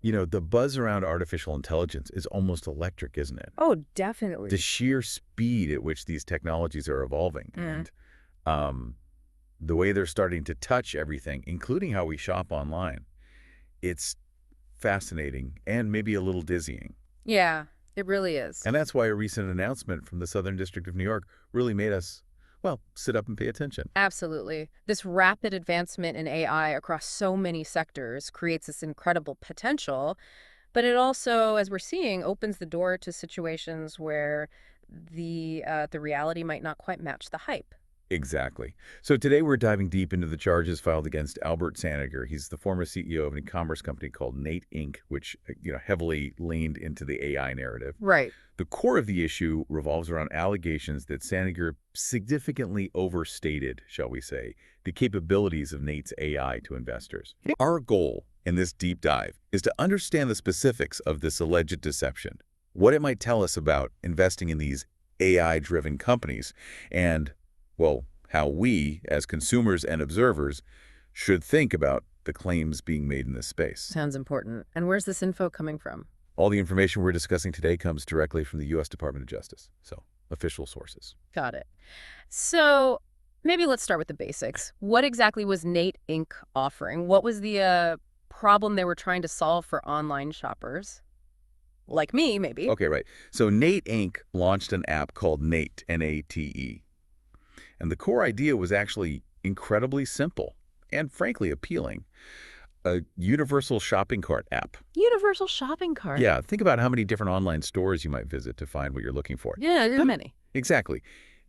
The buzz around artificial intelligence is almost electric, isn't it? Oh, The definitely. sheer speed at which these technologies are evolving Mm. and um, the way they're starting to touch everything, including how we shop online, it's fascinating and maybe a little dizzying. Yeah, it really is. And that's why a recent announcement from the Southern District of New York really made us, well, sit up and pay attention. Absolutely. This rapid advancement in AI across so many sectors creates this incredible potential, but it also, as we're seeing, opens the door to situations where the reality might not quite match the hype. Exactly. So today we're diving deep into the charges filed against Albert Saniger. He's the former CEO of an e-commerce company called Nate Inc., which heavily leaned into the AI narrative. Right. The core of the issue revolves around allegations that Saniger significantly overstated, shall we say, the capabilities of Nate's AI to investors. Our goal in this deep dive is to understand the specifics of this alleged deception, what it might tell us about investing in these AI-driven companies, and, well, how we, as consumers and observers, should think about the claims being made in this space. Sounds important. And where's this info coming from? All the information we're discussing today comes directly from the U.S. Department of Justice, so official sources. Got it. So maybe let's start with the basics. What exactly was Nate Inc. offering? What was the problem they were trying to solve for online shoppers? Like me, maybe. Okay, right. So Nate Inc. launched an app called Nate, N-A-T-E. And the core idea was actually incredibly simple and frankly appealing. A universal shopping cart app. Universal shopping cart. Yeah, think about how many different online stores you might visit to find what you're looking for. Yeah, there's many. Exactly.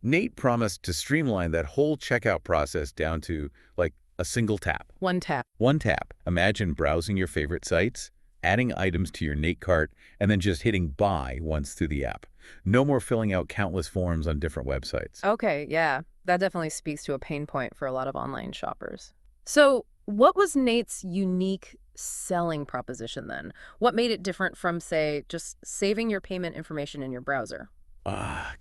Nate promised to streamline that whole checkout process down to, like, a single tap. One tap. One tap. Imagine browsing your favorite sites, adding items to your Nate cart, and then just hitting buy once through the app. No more filling out countless forms on different websites. Okay, yeah. That definitely speaks to a pain point for a lot of online shoppers. So what was Nate's unique selling proposition then? What made it different from, say, just saving your payment information in your browser?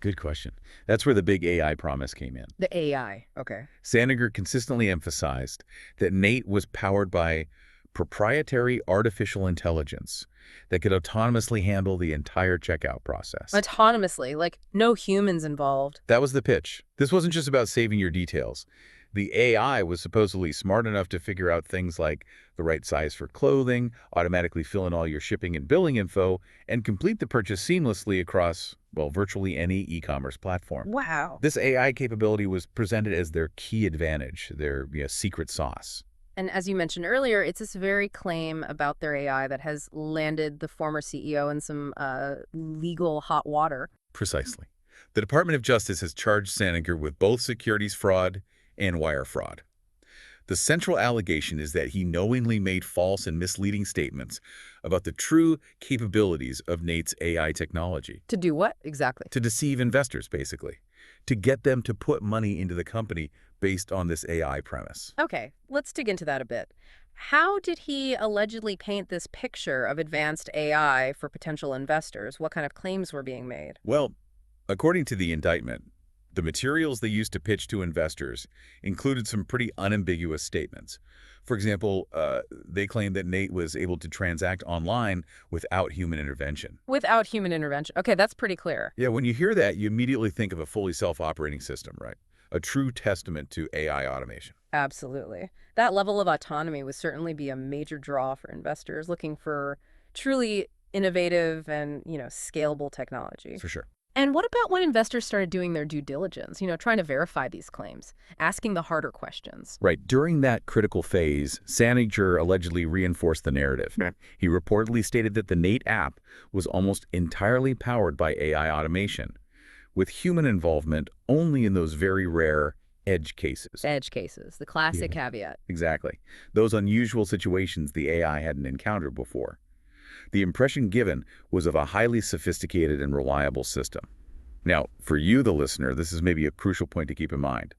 Good question. That's where the big AI promise came in. The AI. Okay. Saniger consistently emphasized that Nate was powered by proprietary artificial intelligence that could autonomously handle the entire checkout process. Autonomously, like no humans involved. That was the pitch. This wasn't just about saving your details. The AI was supposedly smart enough to figure out things like the right size for clothing, automatically fill in all your shipping and billing info, and complete the purchase seamlessly across, well, virtually any e-commerce platform. Wow. This AI capability was presented as their key advantage, their secret sauce. And as you mentioned earlier, it's this very claim about their AI that has landed the former CEO in some legal hot water. Precisely. The Department of Justice has charged Saniger with both securities fraud and wire fraud. The central allegation is that he knowingly made false and misleading statements about the true capabilities of Nate's AI technology. To do what exactly? To deceive investors, basically. To get them to put money into the company based on this AI premise. Okay, let's dig into that a bit. How did he allegedly paint this picture of advanced AI for potential investors? What kind of claims were being made? Well, according to the indictment, the materials they used to pitch to investors included some pretty unambiguous statements. For example, they claimed that Nate was able to transact online without human intervention. Without human intervention. Okay, that's pretty clear. Yeah, when you hear that, you immediately think of a fully self-operating system, right? A true testament to AI automation. Absolutely. That level of autonomy would certainly be a major draw for investors looking for truly innovative and, scalable technology. For sure. And what about when investors started doing their due diligence, trying to verify these claims, asking the harder questions? Right. During that critical phase, Saniger allegedly reinforced the narrative. He reportedly stated that the Nate app was almost entirely powered by AI automation, with human involvement only in those very rare edge cases. Edge cases, the classic caveat. Exactly. Those unusual situations the AI hadn't encountered before. The impression given was of a highly sophisticated and reliable system. Now, for you, the listener, this is maybe a crucial point to keep in mind.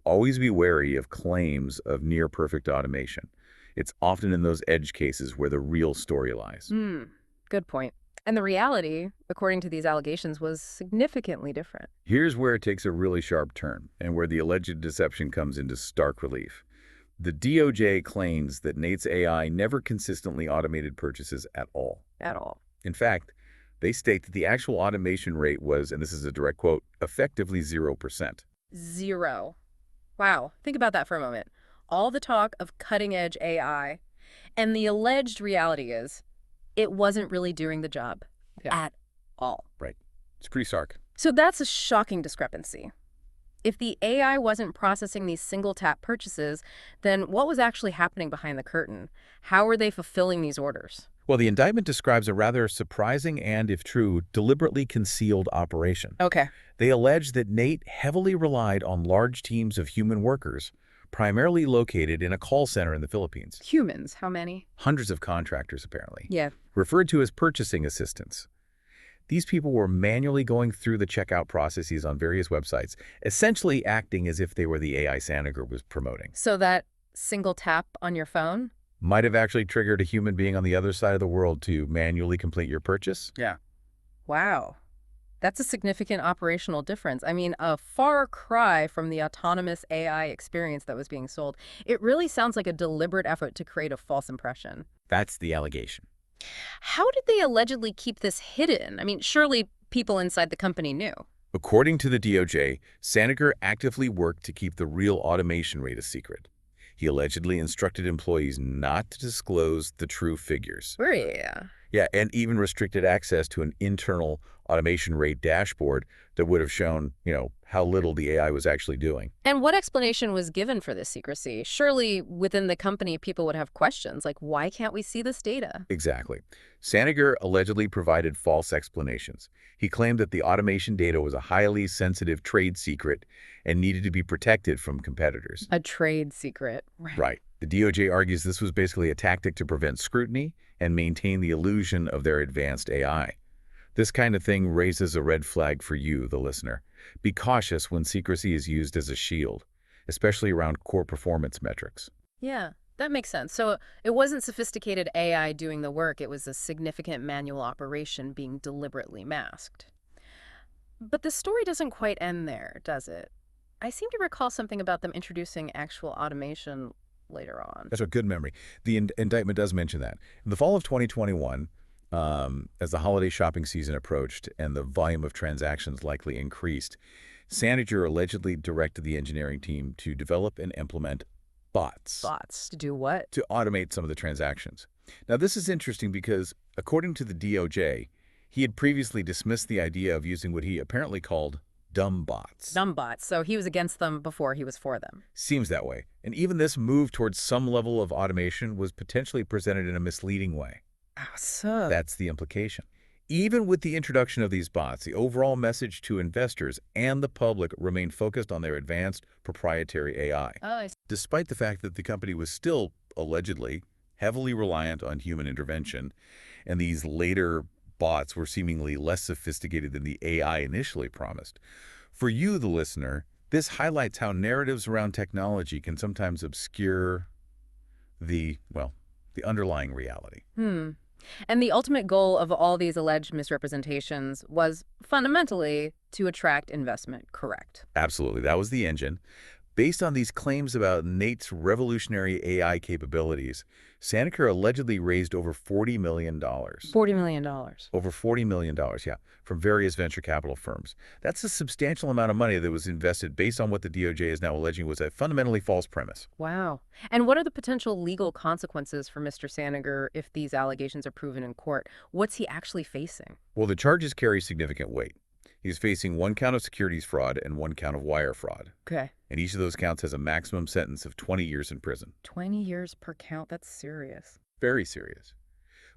Always be wary of claims of near-perfect automation. It's often in those edge cases where the real story lies. Good point. And the reality, according to these allegations, was significantly different. Here's where it takes a really sharp turn and where the alleged deception comes into stark relief. The DOJ claims that Nate's AI never consistently automated purchases at all. At all. In fact, they state that the actual automation rate was, and this is a direct quote, effectively 0%. Zero. Wow. Think about that for a moment. All the talk of cutting-edge AI, and the alleged reality is it wasn't really doing the job at all. Right. It's pretty stark. So that's a shocking discrepancy. If the AI wasn't processing these single-tap purchases, then what was actually happening behind the curtain? How were they fulfilling these orders? Well, the indictment describes a rather surprising and, if true, deliberately concealed operation. Okay. They allege that Nate heavily relied on large teams of human workers, primarily located in a call center in the Philippines. Humans, how many? Hundreds of contractors, apparently. Yeah. Referred to as purchasing assistants. These people were manually going through the checkout processes on various websites, essentially acting as if they were the AI Saniger was promoting. So that single tap on your phone? Might have actually triggered a human being on the other side of the world to manually complete your purchase. Yeah. Wow. That's a significant operational difference. I mean, a far cry from the autonomous AI experience that was being sold. It really sounds like a deliberate effort to create a false impression. That's the allegation. How did they allegedly keep this hidden? I mean, surely people inside the company knew. According to the DOJ, Saniger actively worked to keep the real automation rate a secret. He allegedly instructed employees not to disclose the true figures. Yeah. Yeah, and even restricted access to an internal automation rate dashboard that would have shown, how little the AI was actually doing. And what explanation was given for this secrecy? Surely within the company, people would have questions like, why can't we see this data? Exactly. Saniger allegedly provided false explanations. He claimed that the automation data was a highly sensitive trade secret and needed to be protected from competitors. A trade secret. Right. The DOJ argues this was basically a tactic to prevent scrutiny and maintain the illusion of their advanced AI. This kind of thing raises a red flag for you, the listener. Be cautious when secrecy is used as a shield, especially around core performance metrics. Yeah, that makes sense. So it wasn't sophisticated AI doing the work. It was a significant manual operation being deliberately masked. But the story doesn't quite end there, does it? I seem to recall something about them introducing actual automation later on. That's a good memory. The indictment does mention that. In the fall of 2021, as the holiday shopping season approached and the volume of transactions likely increased, Saniger allegedly directed the engineering team to develop and implement bots. Bots to do what? To automate some of the transactions. Now, this is interesting because, according to the DOJ, he had previously dismissed the idea of using what he apparently called dumb bots. Dumb bots. So he was against them before he was for them. Seems that way. And even this move towards some level of automation was potentially presented in a misleading way. So That's the implication. Even with the introduction of these bots, the overall message to investors and the public remained focused on their advanced proprietary AI. Oh, Despite the fact that the company was still, allegedly, heavily reliant on human intervention, and these later bots were seemingly less sophisticated than the AI initially promised. For you, the listener, this highlights how narratives around technology can sometimes obscure the underlying reality. And the ultimate goal of all these alleged misrepresentations was fundamentally to attract investment, correct? Absolutely. That was the engine. Based on these claims about Nate's revolutionary AI capabilities, Saniger allegedly raised over $40 million. $40 million. Over $40 million, yeah, from various venture capital firms. That's a substantial amount of money that was invested based on what the DOJ is now alleging was a fundamentally false premise. Wow. And what are the potential legal consequences for Mr. Saniger if these allegations are proven in court? What's he actually facing? Well, the charges carry significant weight. He's facing 1 count of securities fraud and 1 count of wire fraud. Okay. And each of those counts has a maximum sentence of 20 years in prison. 20 years per count? That's serious. Very serious.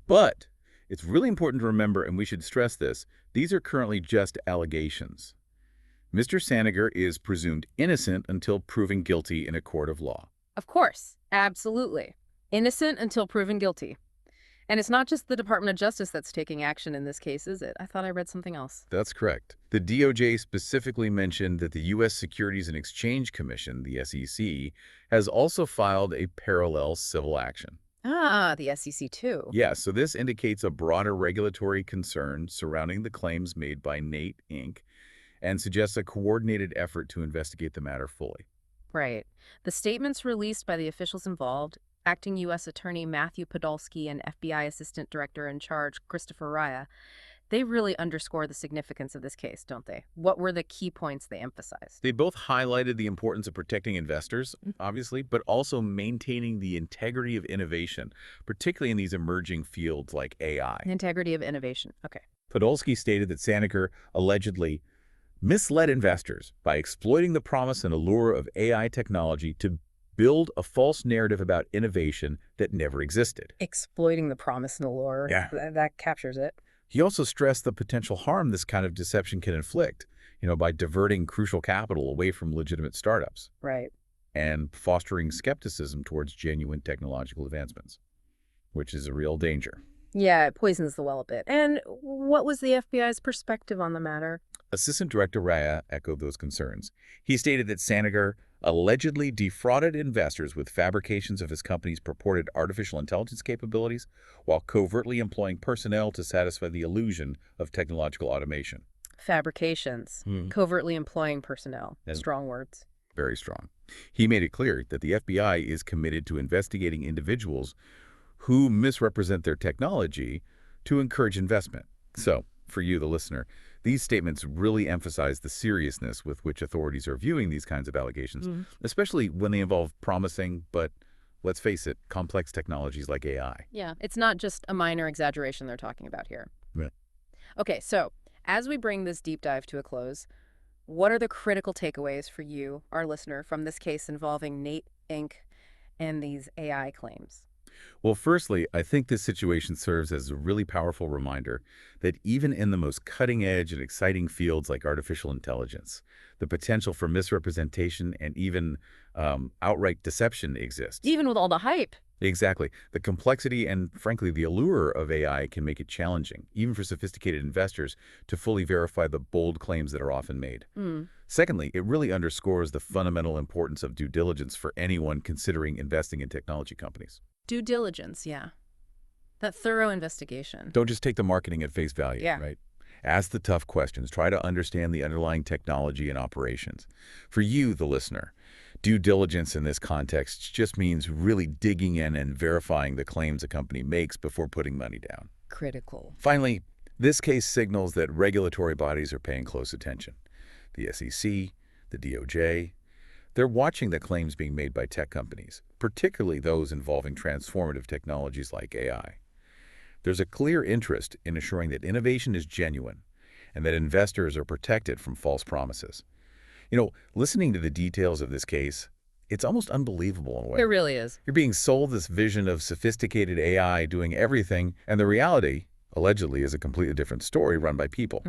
But it's really important to remember, and we should stress this, these are currently just allegations. Mr. Saniger is presumed innocent until proven guilty in a court of law. Of course. Absolutely. Innocent until proven guilty. And it's not just the Department of Justice that's taking action in this case, is it? I thought I read something else. That's correct. The DOJ specifically mentioned that the U.S. Securities and Exchange Commission, the SEC, has also filed a parallel civil action. Ah, the SEC too. Yeah, so this indicates a broader regulatory concern surrounding the claims made by Nate, Inc., and suggests a coordinated effort to investigate the matter fully. Right. The statements released by the officials involved, acting U.S. Attorney Matthew Podolsky and FBI Assistant Director in Charge Christopher Raya, they really underscore the significance of this case, don't they? What were the key points they emphasized? They both highlighted the importance of protecting investors, obviously, but also maintaining the integrity of innovation, particularly in these emerging fields like AI. Integrity of innovation. Okay. Podolsky stated that Saniger allegedly misled investors by exploiting the promise and allure of AI technology to build a false narrative about innovation that never existed. Exploiting the promise and allure. Yeah. That captures it. He also stressed the potential harm this kind of deception can inflict, by diverting crucial capital away from legitimate startups Right. and fostering skepticism towards genuine technological advancements, which is a real danger. Yeah, it poisons the well a bit. And what was the FBI's perspective on the matter? Assistant Director Raya echoed those concerns. He stated that Saniger allegedly defrauded investors with fabrications of his company's purported artificial intelligence capabilities while covertly employing personnel to satisfy the illusion of technological automation. Fabrications. Covertly employing personnel. And Strong words. very strong. He made it clear that the FBI is committed to investigating individuals who misrepresent their technology to encourage investment. So, for you, the listener, these statements really emphasize the seriousness with which authorities are viewing these kinds of allegations, especially when they involve promising, but let's face it, complex technologies like AI. Yeah, it's not just a minor exaggeration they're talking about here. Right. Okay, so as we bring this deep dive to a close, what are the critical takeaways for you, our listener, from this case involving Nate Inc. and these AI claims? Well, firstly, I think this situation serves as a really powerful reminder that even in the most cutting-edge and exciting fields like artificial intelligence, the potential for misrepresentation and even outright deception exists. Even with all the hype. Exactly. The complexity and, frankly, the allure of AI can make it challenging, even for sophisticated investors, to fully verify the bold claims that are often made. Secondly, it really underscores the fundamental importance of due diligence for anyone considering investing in technology companies. Due diligence, yeah. That thorough investigation. Don't just take the marketing at face value, Yeah. right? Ask the tough questions. Try to understand the underlying technology and operations. For you, the listener, due diligence in this context just means really digging in and verifying the claims a company makes before putting money down. Critical. Finally, this case signals that regulatory bodies are paying close attention. The SEC, the DOJ, they're watching the claims being made by tech companies, particularly those involving transformative technologies like AI. There's a clear interest in ensuring that innovation is genuine and that investors are protected from false promises. Listening to the details of this case, it's almost unbelievable in a way. It really is. You're being sold this vision of sophisticated AI doing everything, and the reality, allegedly, is a completely different story run by people.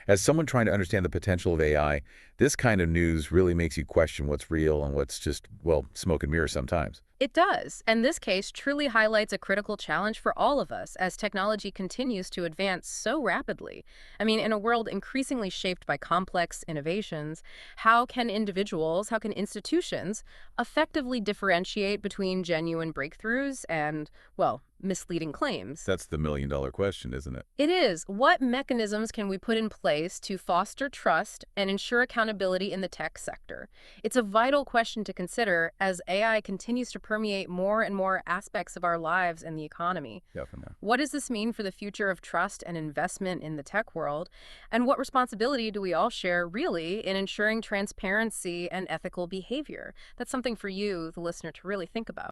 As someone trying to understand the potential of AI, this kind of news really makes you question what's real and what's just, well, smoke and mirrors sometimes. It does. And this case truly highlights a critical challenge for all of us as technology continues to advance so rapidly. I mean, in a world increasingly shaped by complex innovations, how can individuals, how can institutions effectively differentiate between genuine breakthroughs and, well, misleading claims? That's the million-dollar question, isn't it? It is. What mechanisms can we put in place to foster trust and ensure accountability in the tech sector? It's a vital question to consider as AI continues to permeate more and more aspects of our lives and the economy. Definitely. What does this mean for the future of trust and investment in the tech world? And what responsibility do we all share, really, in ensuring transparency and ethical behavior? That's something for you, the listener, to really think about.